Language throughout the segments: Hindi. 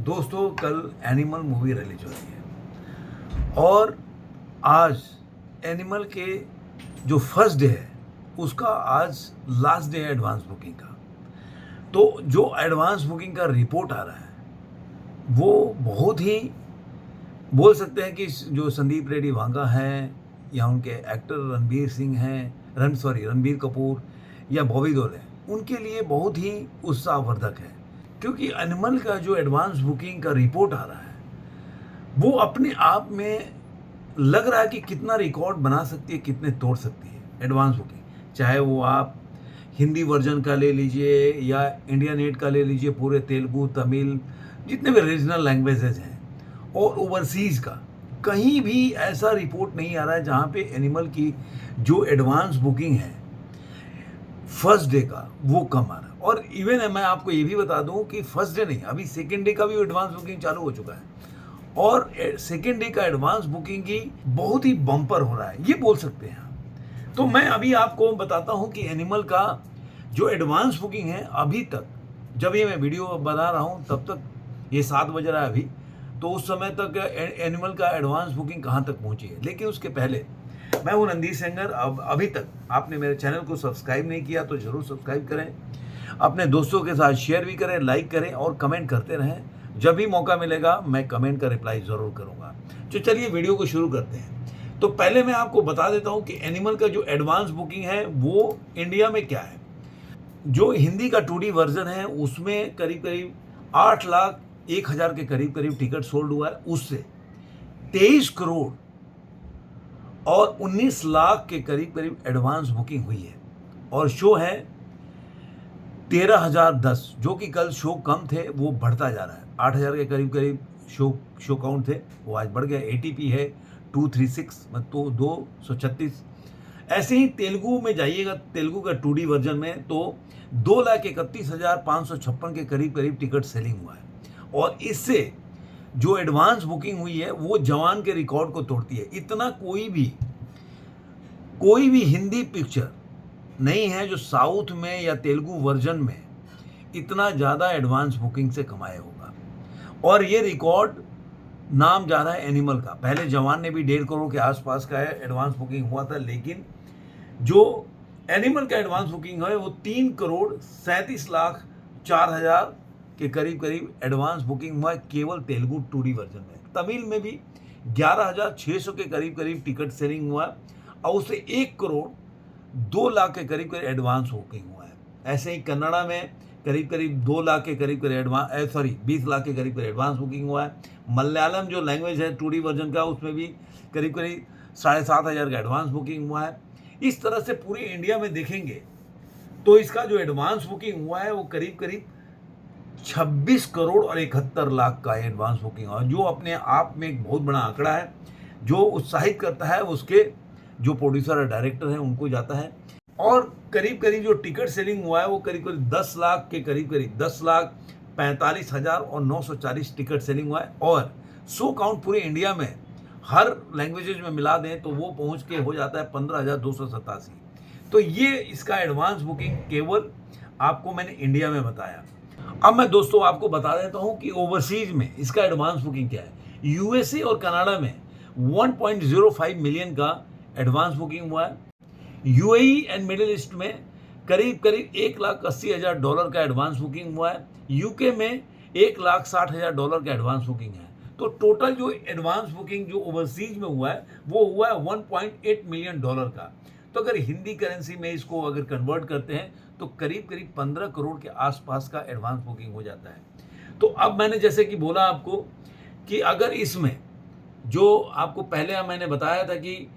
दोस्तों कल एनिमल मूवी रिलीज हो रही है और आज एनिमल के जो फर्स्ट डे है उसका आज लास्ट डे है एडवांस बुकिंग का। तो जो एडवांस बुकिंग का रिपोर्ट आ रहा है वो बहुत ही बोल सकते हैं कि जो संदीप रेड्डी वांगा हैं या उनके एक्टर रणबीर सिंह हैं रणबीर कपूर या बॉबी देओल हैं, उनके लिए बहुत ही उत्साहवर्धक है, क्योंकि एनिमल का जो एडवांस बुकिंग का रिपोर्ट आ रहा है वो अपने आप में लग रहा है कि कितना रिकॉर्ड बना सकती है, कितने तोड़ सकती है एडवांस बुकिंग। चाहे वो आप हिंदी वर्जन का ले लीजिए या इंडिया नेट का ले लीजिए, पूरे तेलुगु तमिल जितने भी रीजनल लैंग्वेजेज हैं और ओवरसीज़ का, कहीं भी ऐसा रिपोर्ट नहीं आ रहा है जहाँ पे एनिमल की जो एडवांस बुकिंग है फर्स्ट डे का वो कम आ रहा है। और इवन मैं आपको ये भी बता दूं कि फर्स्ट डे नहीं, अभी सेकेंड डे का भी एडवांस बुकिंग चालू हो चुका है और सेकेंड डे का एडवांस बुकिंग की बहुत ही बम्पर हो रहा है, ये बोल सकते हैं। तो मैं अभी आपको बताता हूं कि एनिमल का जो एडवांस बुकिंग है अभी तक, जब ये मैं वीडियो बना रहा हूं तब तक ये 7 बज रहा है अभी, तो उस समय तक एनिमल का एडवांस बुकिंग कहां तक पहुंची है। लेकिन उसके पहले मैं हूं रणधीर सेंगर। अब अभी तक आपने मेरे चैनल को सब्सक्राइब नहीं किया तो जरूर सब्सक्राइब करें, अपने दोस्तों के साथ शेयर भी करें, लाइक करें और कमेंट करते रहें। जब भी मौका मिलेगा मैं कमेंट का रिप्लाई ज़रूर करूंगा। तो चलिए वीडियो को शुरू करते हैं। तो पहले मैं आपको बता देता हूं कि एनिमल का जो एडवांस बुकिंग है वो इंडिया में क्या है। जो हिंदी का 2D वर्जन है उसमें करीब करीब 8,01,000 के करीब करीब टिकट सोल्ड हुआ है। उससे 23 करोड़ और 19 लाख के करीब करीब एडवांस बुकिंग हुई है। और शो है 13,010, जो कि कल शो कम थे वो बढ़ता जा रहा है। 8,000 के करीब करीब शो काउंट थे, वो आज बढ़ गया। ATP है 236, मतलब 236। ऐसे ही तेलुगु में जाइएगा, तेलुगु का 2D वर्जन में तो 2,31,556 के करीब करीब टिकट सेलिंग हुआ है। और इससे जो एडवांस बुकिंग हुई है वो जवान के रिकॉर्ड को तोड़ती है। इतना कोई भी हिंदी पिक्चर नहीं है जो साउथ में या तेलुगु वर्जन में इतना ज़्यादा एडवांस बुकिंग से कमाया होगा। और ये रिकॉर्ड नाम जा रहा है एनिमल का। पहले जवान ने भी 1.5 करोड़ के आसपास का एडवांस बुकिंग हुआ था, लेकिन जो एनिमल का एडवांस बुकिंग है वो 3,37,04,000 के करीब करीब एडवांस बुकिंग हुआ है केवल तेलुगु 2D वर्जन में। तमिल में भी 11,600 के करीब करीब टिकट सेलिंग हुआ है और उससे 1 करोड़ 2 लाख के करीब करीब एडवांस बुकिंग हुआ है। ऐसे ही कन्नड़ा में करीब करीब 2 लाख के करीब करीब 20 लाख के करीब करीब एडवांस बुकिंग हुआ है। मलयालम जो लैंग्वेज है 2D वर्जन का, उसमें भी करीब करीब 7,500 का एडवांस बुकिंग हुआ है। इस तरह से पूरे इंडिया में देखेंगे तो इसका जो एडवांस बुकिंग हुआ है वो करीब करीब 26 करोड़ और 71 लाख का एडवांस बुकिंग हुआ, जो अपने आप में एक बहुत बड़ा आंकड़ा है, जो उत्साहित करता है उसके जो प्रोड्यूसर और डायरेक्टर हैं उनको जाता है। और करीब करीब जो टिकट सेलिंग हुआ है वो करीब करीब 10 लाख के करीब करीब 10,45,940 टिकट सेलिंग हुआ है। और शो काउंट पूरे इंडिया में हर लैंग्वेजेज में मिला दें तो वो पहुंच के हो जाता है 15,287। तो ये इसका एडवांस बुकिंग केवल आपको मैंने इंडिया में बताया। अब मैं दोस्तों आपको बता देता हूं कि ओवरसीज में इसका एडवांस बुकिंग क्या है। USA और कनाडा में 1.05 मिलियन का एडवांस बुकिंग हुआ है। UAE एंड मिडिल ईस्ट में करीब करीब $1,80,000 का एडवांस बुकिंग हुआ है। UK में $1,60,000 का एडवांस बुकिंग है। तो टोटल जो एडवांस बुकिंग जो ओवरसीज में हुआ है वो हुआ है $1.8 मिलियन का। तो अगर हिंदी करेंसी में इसको अगर कन्वर्ट करते हैं तो करीब करीब 15 करोड़ के आसपास का एडवांस बुकिंग हो जाता है। तो अब मैंने जैसे कि बोला आपको कि अगर इसमें जो आपको पहले मैंने बताया था कि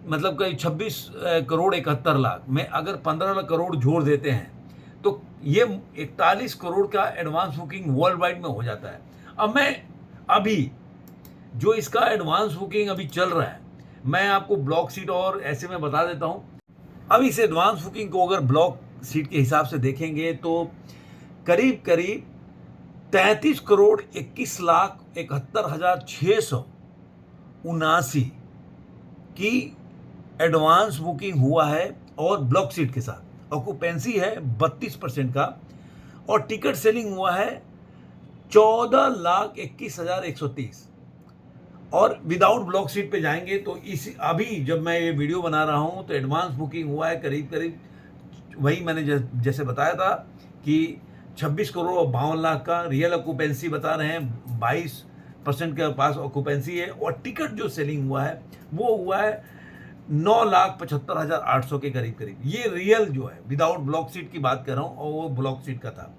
मतलब करीब 26 करोड़ 71 लाख में अगर 15 करोड़ जोड़ देते हैं तो ये 41 करोड़ का एडवांस बुकिंग वर्ल्ड वाइड में हो जाता है। अब मैं अभी जो इसका एडवांस बुकिंग अभी चल रहा है मैं आपको ब्लॉक सीट और ऐसे में बता देता हूं। अब इस एडवांस बुकिंग को अगर ब्लॉक सीट के हिसाब से देखेंगे तो करीब करीब 33 करोड़ 21,71,679 की एडवांस बुकिंग हुआ है। और ब्लॉक सीट के साथ ऑक्यूपेंसी है 32% का और टिकट सेलिंग हुआ है 14,21,130 और विदाउट ब्लॉक सीट पे जाएंगे तो इस अभी जब मैं ये वीडियो बना रहा हूँ तो एडवांस बुकिंग हुआ है करीब करीब, वही मैंने जैसे बताया था कि 26 करोड़ और 52 लाख का। रियल ऑक्यूपेंसी बता रहे हैं 22% के पास ऑक्यूपेंसी है, और टिकट जो सेलिंग हुआ है वो हुआ है 9,75,800 के करीब करीब। ये रियल जो है विदाउट ब्लॉक सीट की बात कर रहा हूँ, और वो ब्लॉक सीट का था।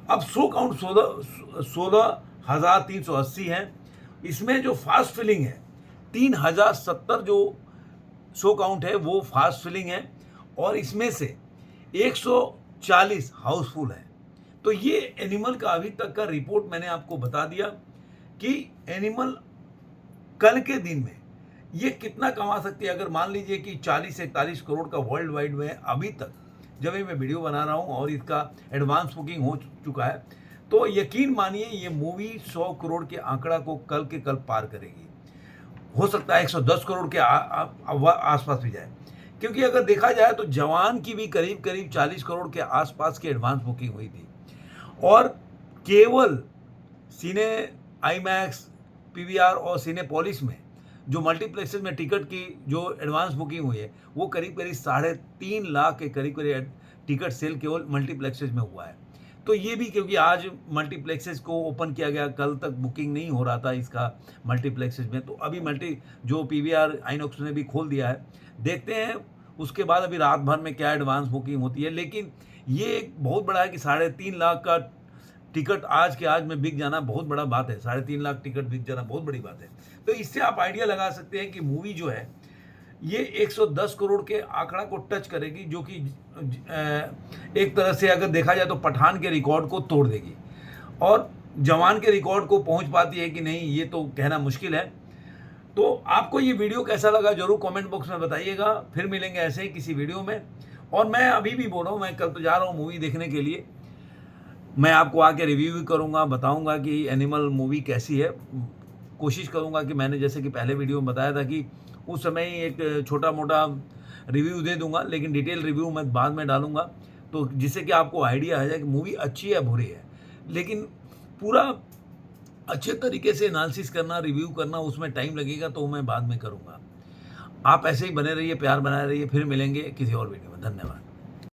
अब शो काउंट 16,380 है। इसमें जो फास्ट फिलिंग है 3,070 जो शो काउंट है वो फास्ट फिलिंग है, और इसमें से 140 हाउसफुल है। तो ये एनिमल का अभी तक का रिपोर्ट मैंने आपको बता दिया कि एनिमल कल के दिन में ये कितना कमा सकती है। अगर मान लीजिए कि 40 से 41 करोड़ का वर्ल्ड वाइड में अभी तक जब मैं वीडियो बना रहा हूँ और इसका एडवांस बुकिंग हो चुका है, तो यकीन मानिए ये मूवी 100 करोड़ के आंकड़ा को कल के कल पार करेगी। हो सकता है 110 करोड़ के आसपास भी जाए, क्योंकि अगर देखा जाए तो जवान की भी करीब करीब 40 करोड़ के आसपास की एडवांस बुकिंग हुई थी, और केवल सिने आईमैक्स, पीवीआर और सिनेपोलिस में जो मल्टीप्लेक्सेस में टिकट की जो एडवांस बुकिंग हुई है वो करीब करीब 3.5 लाख के करीब करीब टिकट सेल केवल मल्टीप्लेक्सेस में हुआ है। तो ये भी क्योंकि आज मल्टीप्लेक्सेस को ओपन किया गया, कल तक बुकिंग नहीं हो रहा था इसका मल्टीप्लेक्सेस में, तो अभी जो पीवीआर आइनॉक्स ने भी खोल दिया है। देखते हैं उसके बाद अभी रात भर में क्या एडवांस बुकिंग होती है। लेकिन ये एक बहुत बड़ा है कि 3.5 लाख का टिकट आज के आज में बिक जाना बहुत बड़ा बात है। 3.5 लाख टिकट बिक जाना बहुत बड़ी बात है। तो इससे आप आइडिया लगा सकते हैं कि मूवी जो है ये 110 करोड़ के आंकड़ा को टच करेगी, जो कि एक तरह से अगर देखा जाए तो पठान के रिकॉर्ड को तोड़ देगी, और जवान के रिकॉर्ड को पहुंच पाती है कि नहीं ये तो कहना मुश्किल है। तो आपको ये वीडियो कैसा लगा जरूर कमेंट बॉक्स में बताइएगा। फिर मिलेंगे ऐसे ही किसी वीडियो में। और मैं अभी भी बोल रहा हूँ, मैं कल तो जा रहा हूँ मूवी देखने के लिए, मैं आपको आके रिव्यू भी करूँगा, बताऊँगा कि एनिमल मूवी कैसी है। कोशिश करूँगा कि मैंने जैसे कि पहले वीडियो में बताया था कि उस समय ही एक छोटा मोटा रिव्यू दे दूंगा, लेकिन डिटेल रिव्यू मैं बाद में डालूंगा, तो जिससे कि आपको आइडिया आ जाए कि मूवी अच्छी है बुरी है। लेकिन पूरा अच्छे तरीके से एनालिसिस करना, रिव्यू करना, उसमें टाइम लगेगा, तो मैं बाद में करूँगा। आप ऐसे ही बने रहिए, प्यार बनाए रहिए। फिर मिलेंगे किसी और वीडियो में। धन्यवाद।